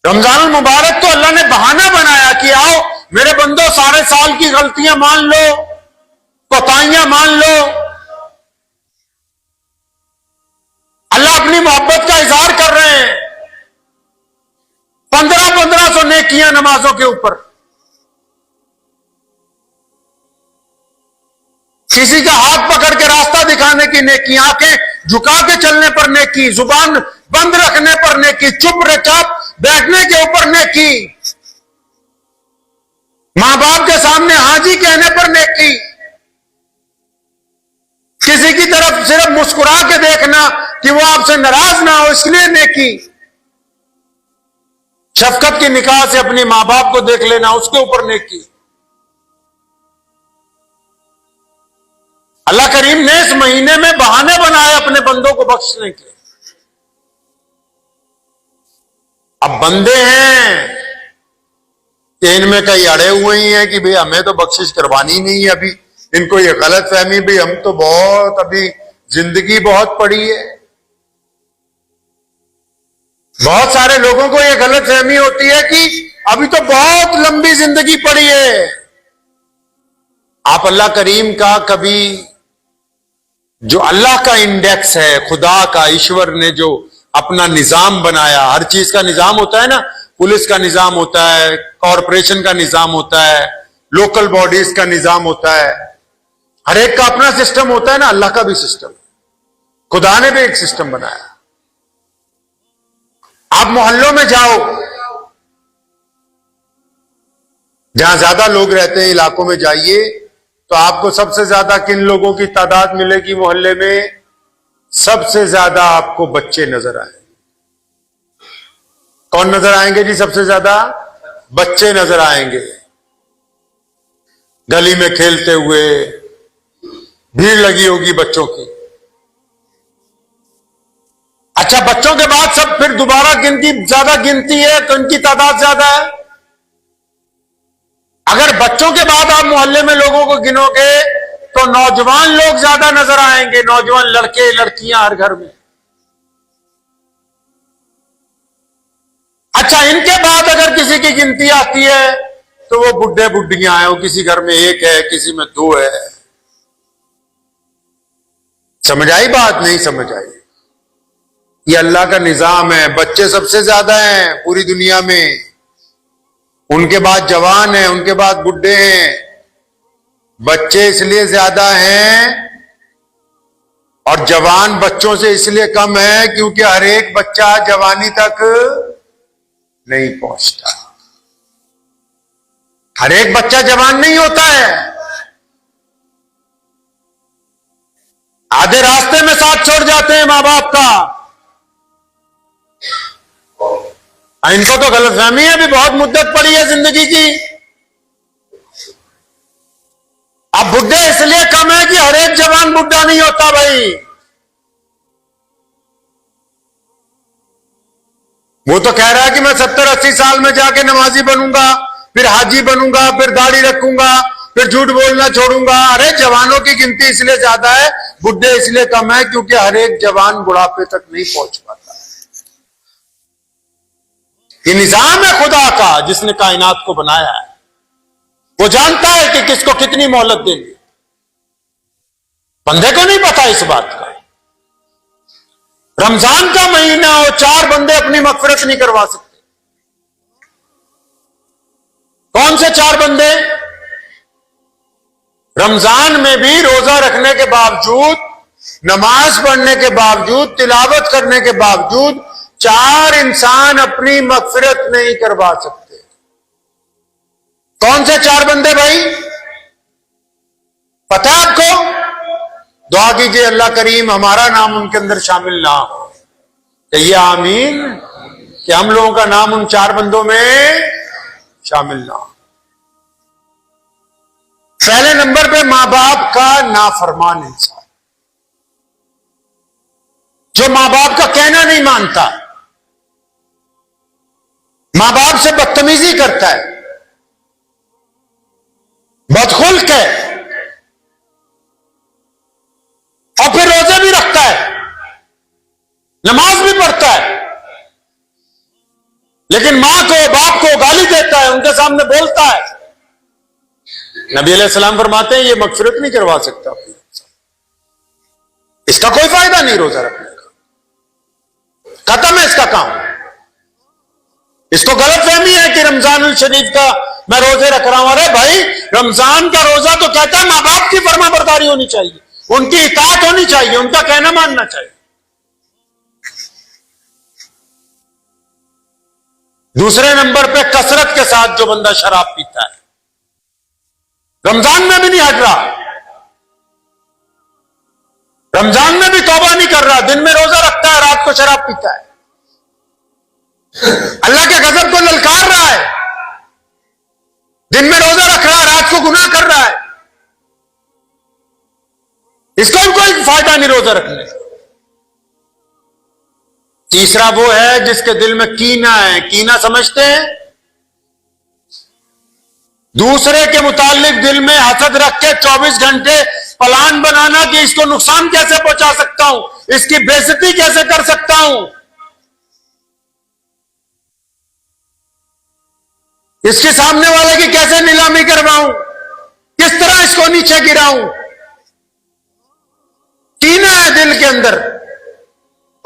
रमजान मुबारक तो अल्लाह ने बहाना बनाया कि आओ मेरे बंदो, सारे साल की गलतियां मान लो, कोताहियां मान लो। अल्लाह अपनी मोहब्बत का इजहार कर रहे हैं। 1500 नेकियां नमाजों के ऊपर, किसी का हाथ पकड़ के रास्ता दिखाने की नेकी, आंखें झुका के चलने पर नेकी, जुबान बंद रखने पर नेकी, चुपचाप बैठने के ऊपर नेकी, मां बाप के सामने हाजी कहने पर नेकी, किसी की तरफ सिर्फ मुस्कुरा के देखना कि वो आपसे नाराज ना हो इसलिए नेकी, शफकत की निगाह से अपने मां बाप को देख लेना उसके ऊपर नेकी। अल्लाह करीम ने इस महीने में बहाने बनाए अपने बंदों को बख्शने के। अब बंदे हैं कि इनमें कई अड़े हुए ही हैं कि भाई हमें तो बख्शिश करवानी नहीं है, अभी इनको ये गलत फहमी भी हम तो बहुत अभी जिंदगी बहुत पड़ी है। बहुत सारे लोगों को ये गलत फहमी होती है कि अभी तो बहुत लंबी जिंदगी पड़ी है। आप अल्लाह करीम का कभी जो अल्लाह का इंडेक्स है, खुदा का, ईश्वर ने जो अपना निजाम बनाया, हर चीज का निजाम होता है ना, पुलिस का निजाम होता है, कॉरपोरेशन का निजाम होता है, लोकल बॉडीज का निजाम होता है, हर एक का अपना सिस्टम होता है ना, अल्लाह का भी सिस्टम, खुदा ने भी एक सिस्टम बनाया। आप मोहल्लों में जाओ, जहां ज्यादा लोग रहते हैं इलाकों में जाइए, तो आपको सबसे ज्यादा किन लोगों की तादाद मिलेगी मोहल्ले में? सबसे ज्यादा आपको बच्चे नजर आएंगे। कौन नजर आएंगे जी? सबसे ज्यादा बच्चे नजर आएंगे, गली में खेलते हुए, भीड़ लगी होगी बच्चों की। अच्छा, बच्चों के बाद सब फिर दोबारा ज्यादा गिनती है तो इनकी तादाद ज्यादा है। अगर बच्चों के बाद आप मोहल्ले में लोगों को गिनोगे तो नौजवान लोग ज्यादा नजर आएंगे, नौजवान लड़के लड़कियां हर घर में। अच्छा, इनके बाद अगर किसी की गिनती आती है तो वो बुढ़े बुढ़ियां हैं, वो किसी घर में एक है, किसी में दो है। समझ आई बात? नहीं समझ आई? ये अल्लाह का निजाम है। बच्चे सबसे ज्यादा हैं पूरी दुनिया में, उनके बाद जवान हैं, उनके बाद बुढ़े हैं। बच्चे इसलिए ज्यादा हैं और जवान बच्चों से इसलिए कम है क्योंकि हर एक बच्चा जवानी तक नहीं पहुंचता। हर एक बच्चा जवान नहीं होता है। आधे रास्ते में साथ छोड़ जाते हैं मां बाप का। इनको तो गलतफहमी है, अभी बहुत मुद्दत पड़ी है जिंदगी की। अब बुढ़े इसलिए कम है कि हर एक जवान बुढ़ा नहीं होता भाई। वो तो कह रहा है कि मैं 70-80 साल में जाके नमाजी बनूंगा, फिर हाजी बनूंगा, फिर दाढ़ी रखूंगा, फिर झूठ बोलना छोड़ूंगा। अरे जवानों की गिनती इसलिए ज्यादा है, बुढ़े इसलिए कम है क्योंकि हर एक जवान बुढ़ापे तक नहीं पहुंच पाता। ये निजाम है खुदा का जिसने कायनात को बनाया है। वो जानता है कि किसको कितनी मोहलत देनी। बंदे को नहीं पता इस बात का। रमजान का महीना हो, 4 बंदे अपनी मगफिरत नहीं करवा सकते। कौन से 4 बंदे? रमजान में भी रोजा रखने के बावजूद, नमाज पढ़ने के बावजूद, तिलावत करने के बावजूद 4 इंसान अपनी मगफिरत नहीं करवा सकते। कौन से 4 बंदे भाई? पता है आपको? दुआ कीजिए अल्लाह करीम हमारा नाम उनके अंदर शामिल ना हो। कहिए आमीन, कि हम लोगों का नाम उन 4 बंदों में शामिल ना हो। पहले नंबर पे मां बाप का नाफरमान इंसान, जो मां बाप का कहना नहीं मानता, मां बाप से बदतमीजी करता है, बदखुल्क है, और फिर रोजे भी रखता है, नमाज भी पढ़ता है, लेकिन मां को बाप को गाली देता है, उनके सामने बोलता है। नबी अलैहिस्सलाम फरमाते हैं ये मगफिरत नहीं करवा सकता, इसका कोई फायदा नहीं रोजा रखने का, खत्म है इसका काम। इसको गलतफहमी है कि रमजान शरीफ का मैं रोजे रख रहा हूं। अरे भाई, रमजान का रोजा तो कहता है मां बाप की फरमाबरदारी होनी चाहिए, उनकी इताअत होनी चाहिए, उनका कहना मानना चाहिए। दूसरे नंबर पे कसरत के साथ जो बंदा शराब पीता है, रमजान में भी नहीं हट रहा, रमजान में भी तौबा नहीं कर रहा, दिन में रोजा रखता है, रात को शराब पीता है, अल्लाह के गजब को ललकार रहा है, दिन में रोजा रख रहा है, रात को गुनाह कर रहा है, इसका भी कोई फायदा नहीं रोजा रखने का। तीसरा वो है जिसके दिल में कीना है। कीना समझते हैं? दूसरे के मुतालिक दिल में हसद रख के 24 घंटे प्लान बनाना कि इसको नुकसान कैसे पहुंचा सकता हूं, इसकी बेइज्जती कैसे कर सकता हूं, इसके सामने वाले की कैसे नीलामी करवाऊं, किस तरह इसको नीचे गिराऊं। कीना है दिल के अंदर,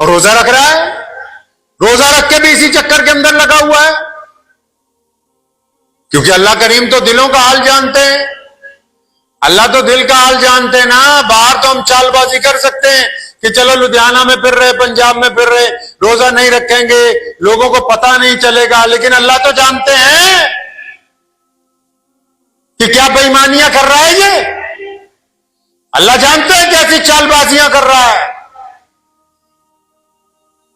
और रोजा रख रहा है, रोजा रख के भी इसी चक्कर के अंदर लगा हुआ है। क्योंकि अल्लाह करीम तो दिलों का हाल जानते हैं, अल्लाह तो दिल का हाल जानते हैं ना। बाहर तो हम चालबाजी कर सकते हैं कि चलो लुधियाना में फिर रहे, पंजाब में फिर रहे, रोजा नहीं रखेंगे, लोगों को पता नहीं चलेगा, लेकिन अल्लाह तो जानते हैं कि क्या बेईमानियां कर रहा है ये। अल्लाह जानते हैं कैसी चालबाजियां कर रहा है।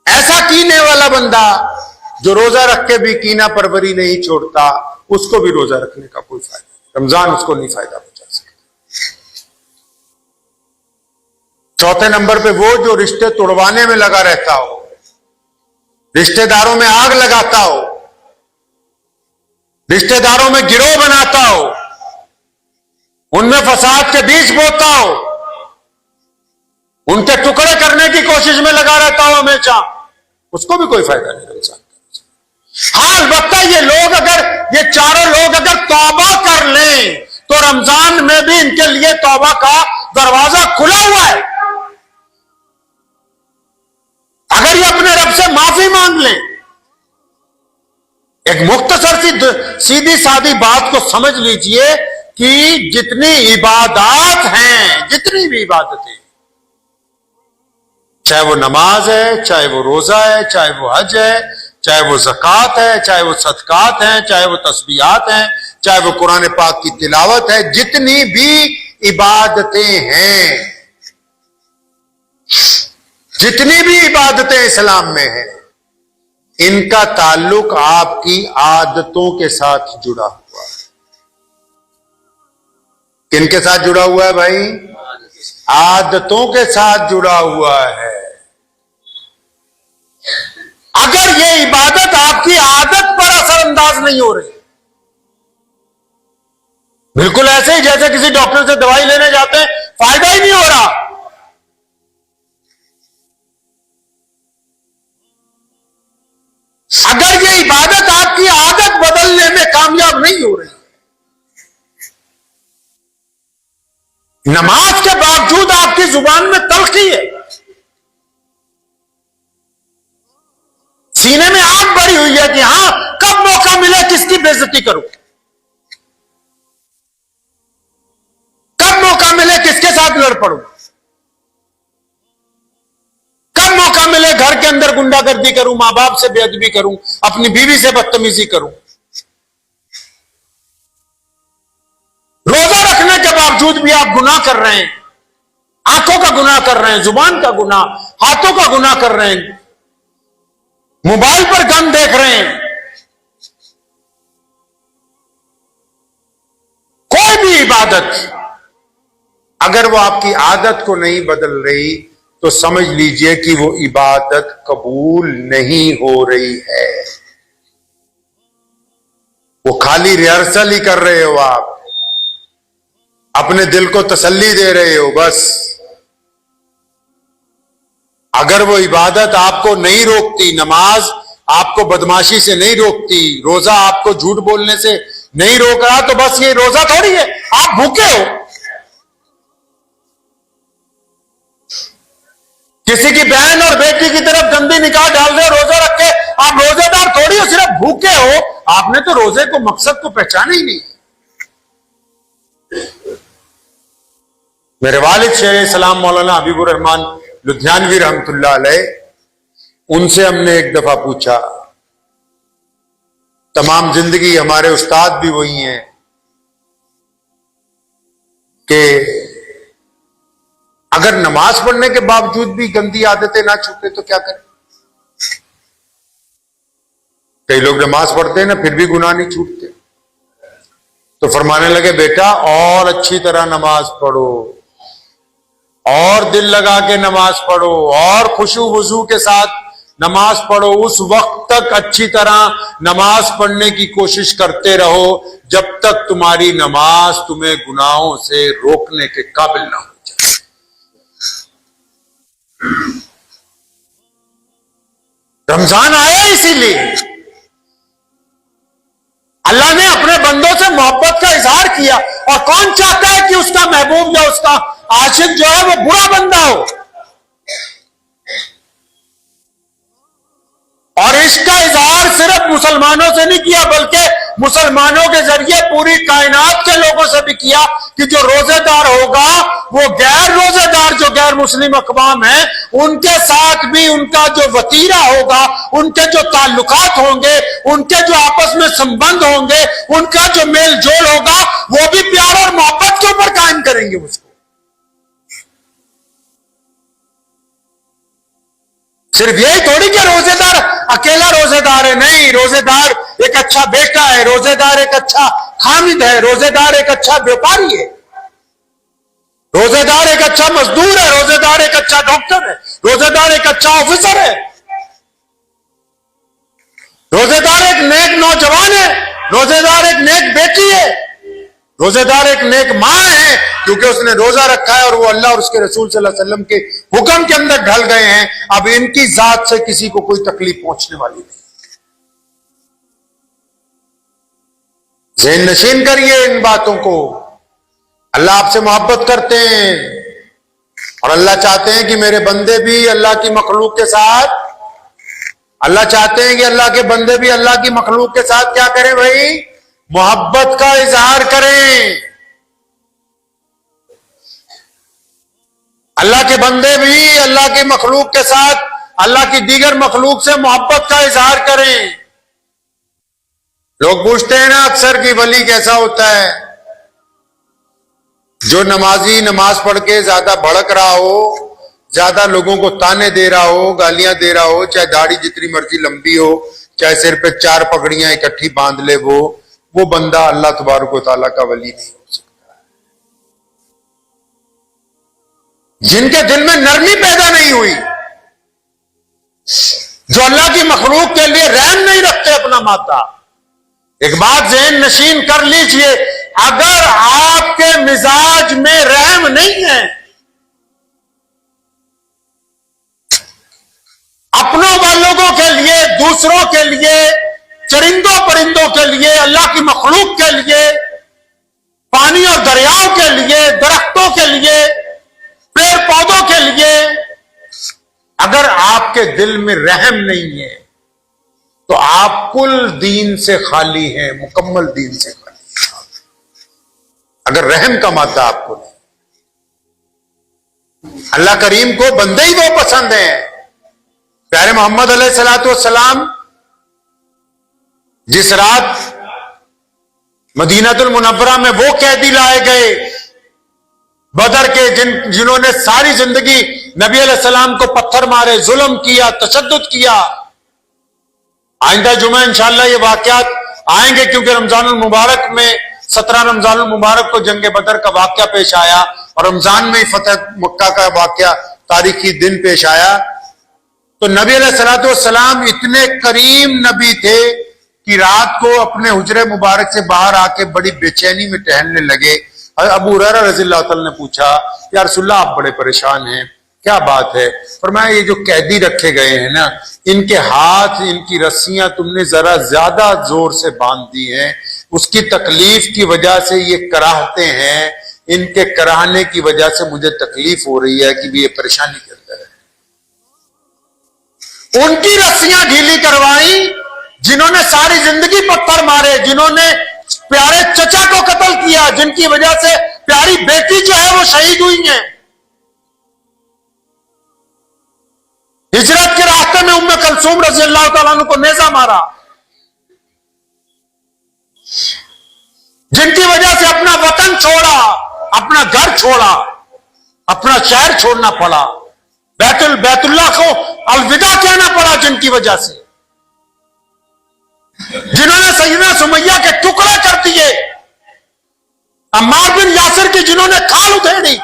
ऐसा कीने वाला बंदा जो रोजा रख के भी कीना परवरी नहीं छोड़ता, उसको भी रोजा रखने का कोई फायदा नहीं, रमजान उसको नहीं फायदा पहुंचा सकता। चौथे नंबर पे वो जो रिश्ते तोड़वाने में लगा रहता हो, रिश्तेदारों में आग लगाता हो, रिश्तेदारों में गिरोह बनाता हो, उनमें फसाद के बीज बोता हो, उनके टुकड़े करने की कोशिश में लगा रहता हो हमेशा, उसको भी कोई फायदा नहीं रमजान का। हाँ, अलबत्ता ये लोग अगर, ये चारों लोग अगर तौबा कर लें तो रमजान में भी इनके लिए तौबा का दरवाजा खुला हुआ है। अगर ये अपने रब से माफी मांग लें, एक मुख्तसर सी सीधी सादी बात को समझ लीजिए कि जितनी इबादत हैं, जितनी भी इबादतें, चाहे वो नमाज है, चाहे वो रोजा है, चाहे वो हज है, चाहे वो ज़कात है, चाहे वो सदकात हैं, चाहे वो तस्बीहात हैं, चाहे वो कुरान पाक की तिलावत है, जितनी भी इबादतें हैं, जितनी भी इबादतें इस्लाम में हैं, इनका ताल्लुक आपकी आदतों के साथ जुड़ा हुआ है। किनके साथ जुड़ा हुआ है भाई? आदतों के साथ जुड़ा हुआ है। अगर ये इबादत आपकी आदत पर असरअंदाज नहीं हो रही, बिल्कुल ऐसे ही जैसे किसी डॉक्टर से दवाई लेने जाते हैं, फायदा ही नहीं हो रहा, अगर ये इबादत आपकी आदत बदलने में कामयाब नहीं हो रही, नमाज के बावजूद आपकी जुबान में तल्खी है, सीने में आग भरी हुई है कि हां, कब मौका मिले किसकी बेइज्जती करूं, कब मौका मिले किसके साथ लड़ पड़ूं, कब मौका मिले घर के अंदर गुंडागर्दी करूं, मां बाप से बेअदबी करूं, अपनी बीवी से बदतमीजी करूं। रोजा रखने के बावजूद भी आप गुनाह कर रहे हैं, आंखों का गुनाह कर रहे हैं, जुबान का गुनाह, हाथों का गुनाह कर रहे हैं, मोबाइल पर गन देख रहे हैं। कोई भी इबादत अगर वो आपकी आदत को नहीं बदल रही तो समझ लीजिए कि वो इबादत कबूल नहीं हो रही है। वो खाली रिहर्सल ही कर रहे हो, आप अपने दिल को तसल्ली दे रहे हो बस। अगर वो इबादत आपको नहीं रोकती, नमाज आपको बदमाशी से नहीं रोकती, रोजा आपको झूठ बोलने से नहीं रोक रहा, तो बस ये रोजा थोड़ी है, आप भूखे हो। किसी की बहन और बेटी की तरफ गंदी निगाह डाल रहे, रोजा रख के, आप रोजेदार थोड़ी हो, सिर्फ भूखे हो। आपने तो रोजे को मकसद को पहचाना ही नहीं। मेरे वालिद शेर सलाम मौलाना हबीबुर रहमान लुधियानवी रहमतुल्लाह अलैह, उनसे हमने एक दफा पूछा, तमाम जिंदगी हमारे उस्ताद भी वही हैं, कि अगर नमाज पढ़ने के बावजूद भी गंदी आदतें ना छूटे तो क्या करें। कई लोग नमाज पढ़ते हैं ना, फिर भी गुनाह नहीं छूटते। तो फरमाने लगे, बेटा और अच्छी तरह नमाज पढ़ो, और दिल लगा के नमाज पढ़ो, और खुशू वजू के साथ नमाज पढ़ो। उस वक्त तक अच्छी तरह नमाज पढ़ने की कोशिश करते रहो जब तक तुम्हारी नमाज तुम्हें गुनाहों से रोकने के काबिल ना हो जाए। रमजान आया इसीलिए, अल्लाह ने अपने बंदों से मोहब्बत का इजहार किया। और कौन चाहता है कि उसका महबूब या उसका आशिक जो है वो बुरा बंदा हो। और इसका इजहार सिर्फ मुसलमानों से नहीं किया, बल्कि मुसलमानों के जरिए पूरी कायनात के लोगों से भी किया कि जो रोजेदार होगा वो गैर रोजेदार, जो गैर मुस्लिम अक़वाम है, उनके साथ भी उनका जो वतीरा होगा, उनके जो ताल्लुकात होंगे, उनके जो आपस में संबंध होंगे, उनका जो मेल जोल होगा, वो भी प्यार और मोहब्बत के ऊपर कायम करेंगे उसको। सिर्फ यही थोड़ी कि रोजेदार अकेला रोजेदार है, नहीं, रोजेदार एक अच्छा बेटा है, रोजेदार एक अच्छा खामिद है, रोजेदार एक अच्छा व्यापारी है, रोजेदार एक अच्छा मजदूर है, रोजेदार एक अच्छा डॉक्टर है, रोजेदार एक अच्छा ऑफिसर है, रोजेदार एक नेक नौजवान है, रोजेदार एक नेक बेटी है, रोजेदार एक नेक मां है, क्योंकि उसने रोजा रखा है और वो अल्लाह और उसके रसूल सल्लल्लाहु अलैहि वसल्लम के हुक्म के अंदर ढल गए हैं। अब इनकी जात से किसी को कोई तकलीफ पहुंचने वाली नहीं। ज़हन नशीन करिए इन बातों को। अल्लाह आपसे मोहब्बत करते हैं और अल्लाह चाहते हैं कि मेरे बंदे भी अल्लाह की मखलूक के साथ, अल्लाह चाहते हैं कि अल्लाह के बंदे भी अल्लाह की मखलूक के साथ क्या करें भाई, मोहब्बत का इजहार करें। अल्लाह के बंदे भी अल्लाह की मखलूक के साथ अल्लाह की दीगर मखलूक से मोहब्बत का इजहार करें। लोग पूछते हैं ना अक्सर कि वली कैसा होता है, जो नमाजी नमाज पढ़ के ज्यादा भड़क रहा हो, ज्यादा लोगों को ताने दे रहा हो, गालियां दे रहा हो, चाहे दाढ़ी जितनी मर्जी लंबी हो, चाहे सिर पे 4 पगड़ियां इकट्ठी बांध ले, वो बंदा अल्लाह तबारक व तआला का वली नहीं हो सकता। जिनके दिल में नरमी पैदा नहीं हुई, जो अल्लाह की मखलूक के लिए रहम नहीं रखते अपना माता। एक बात ज़हन नशीन कर लीजिए, अगर आपके मिजाज में रहम नहीं है, अपनों वालों के लिए, दूसरों के लिए, चरिंदों परिंदों के लिए, अल्लाह की मखलूक के लिए, पानी और दरियाओं के लिए, दरख्तों के लिए, पेड़ पौधों के लिए, अगर आपके दिल में रहम नहीं है तो आप कुल दीन से खाली हैं, मुकम्मल दीन से खाली हैं। अगर रहम का मादा आपको नहीं, अल्लाह करीम को बंदे ही वो पसंद हैं। प्यारे मोहम्मद अलैहिस्सलातु वस्सलाम जिस रात मदीनातुल मुनव्वरा में वो कैदी लाए गए बदर के, जिन्होंने सारी जिंदगी नबी अलैहिस्सलाम को पत्थर मारे, जुल्म किया, तशद्दुद किया। आइंदा जुमा इंशाअल्लाह ये वाकयात आएंगे, क्योंकि रमजानुल मुबारक में 17 रमजानुल मुबारक को जंग बदर का वाकया पेश आया और रमजान में ही फतह मक्का का वाकया तारीखी दिन पेश आया। तो नबी अलैहिस्सलातु वस्सलाम इतने करीम नबी थे कि रात को अपने हुजरे मुबारक से बाहर आके बड़ी बेचैनी में टहलने लगे। अबू हुरैरा रज़ियल्लाहु अन्हु ने पूछा, या रसूलल्लाह आप बड़े परेशान हैं, क्या बात है। फरमाया ये जो कैदी रखे गए हैं ना, इनके हाथ, इनकी रस्सियां तुमने जरा ज्यादा जोर से बांध दी हैं, उसकी तकलीफ की वजह से ये कराहते हैं, इनके कराहने की वजह से मुझे तकलीफ हो रही है कि भी ये परेशानी के अंदर है। उनकी रस्सियां ढीली करवाई जिन्होंने सारी जिंदगी पत्थर मारे, जिन्होंने प्यारे चचा को कत्ल किया, जिनकी वजह से प्यारी बेटी जो है वो शहीद हुई है। हिजरत के रास्ते में उम्मे कलसूम रज़ी अल्लाह तआला अन्हा को नेजा मारा, जिनकी वजह से अपना वतन छोड़ा, अपना घर छोड़ा, अपना शहर छोड़ना पड़ा, बैतुल्लाह को अलविदा कहना पड़ा, जिनकी वजह से, जिन्होंने सैयदना सुमैया के टुकड़े कर दिए, अम्मार बिन यासिर की जिन्होंने खाल उधेड़ी,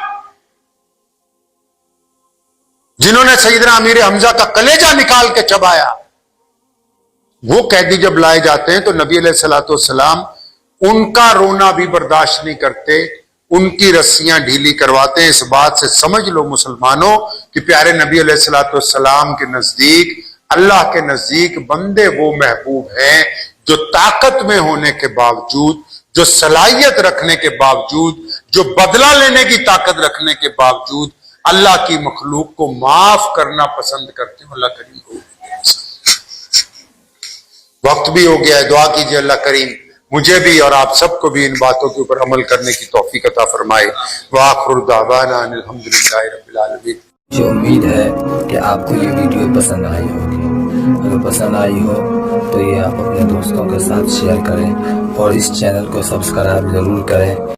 जिन्होंने सैयदना अमीर हमजा का कलेजा निकाल के चबाया। वो कैदी जब लाए जाते हैं तो नबी अलैहिस्सलातु वस्सलाम उनका रोना भी बर्दाश्त नहीं करते, उनकी रस्सियां ढीली करवाते हैं। इस बात से समझ लो मुसलमानों कि प्यारे नबी अलैहिस्सलातु वस्सलाम के नजदीक, अल्लाह के नजदीक बंदे वो महबूब हैं जो ताकत में होने के बावजूद, जो सलाहियत रखने के बावजूद, जो बदला लेने की ताकत रखने के बावजूद अल्लाह की मखलूक को माफ करना पसंद करते हैं। अल्लाह करीम को वक्त भी हो गया है, दुआ कीजिए अल्लाह करीम मुझे भी और आप सबको भी इन बातों के ऊपर अमल करने की तौफीक अता फरमाए। व आखिरु दावाना अनिल हम्दुलिल्लाहि रब्बिल आलमीन। मुझे उम्मीद है कि आपको ये वीडियो पसंद आई होगी। अगर पसंद आई हो तो ये आप अपने दोस्तों के साथ शेयर करें और इस चैनल को सब्सक्राइब जरूर करें।